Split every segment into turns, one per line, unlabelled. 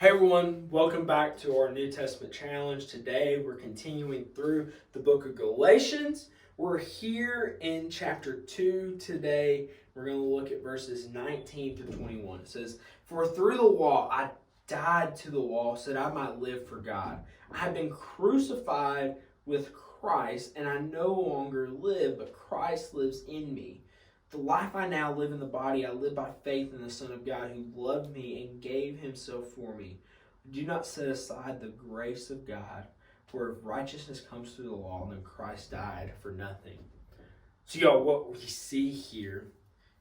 Hey everyone, welcome back to our New Testament challenge. Today we're continuing through the book of Galatians. We're here in chapter 2 today. We're going to look at verses 19 through 21. It says, "For through the law I died to the law so that I might live for God. I have been crucified with Christ, and I no longer live, but Christ lives in me. The life I now live in the body, I live by faith in the Son of God who loved me and gave himself for me. Do not set aside the grace of God, for if righteousness comes through the law, then Christ died for nothing." So, y'all, what we see here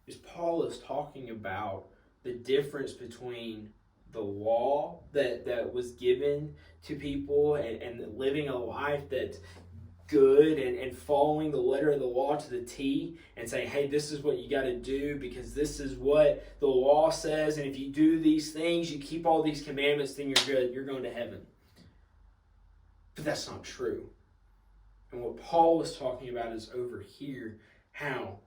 is Paul is talking about the difference between the law that was given to people and living a life that's good and following the letter of the law to the T and saying, hey, this is what you got to do because this is what the law says, and if you do these things, you keep all these commandments, then you're good, you're going to heaven. But that's not true. And what Paul was talking about is over here, how,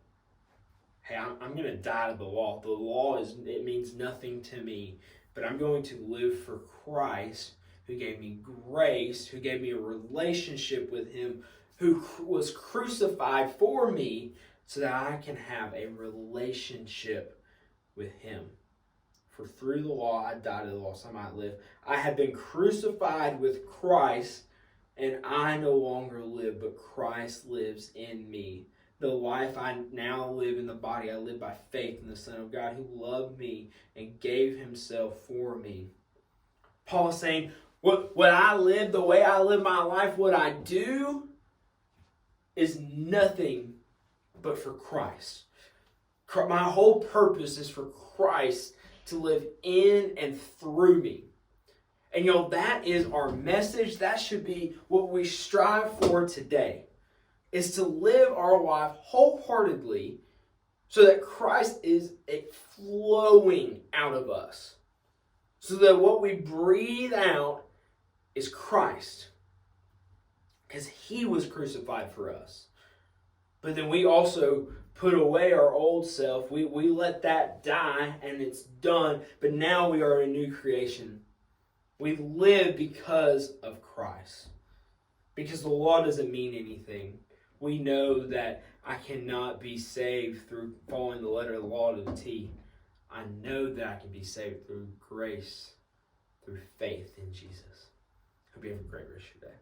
hey, I'm going to die to the law. The law it means nothing to me, but I'm going to live for Christ, who gave me grace, who gave me a relationship with him, who was crucified for me so that I can have a relationship with him. For through the law I died to the law so I might live. I have been crucified with Christ, and I no longer live, but Christ lives in me. The life I now live in the body, I live by faith in the Son of God who loved me and gave himself for me. Paul is saying, what I live, the way I live my life, what I do is nothing but for Christ. My whole purpose is for Christ to live in and through me. And that is our message. That should be what we strive for today, is to live our life wholeheartedly so that Christ is flowing out of us. So that what we breathe out is Christ. Because he was crucified for us. But then we also put away our old self. We let that die and it's done. But now we are a new creation. We live because of Christ. Because the law doesn't mean anything. We know that I cannot be saved through following the letter of the law to the T. I know that I can be saved through grace, through faith in Jesus. Hope you have a great rest of your day.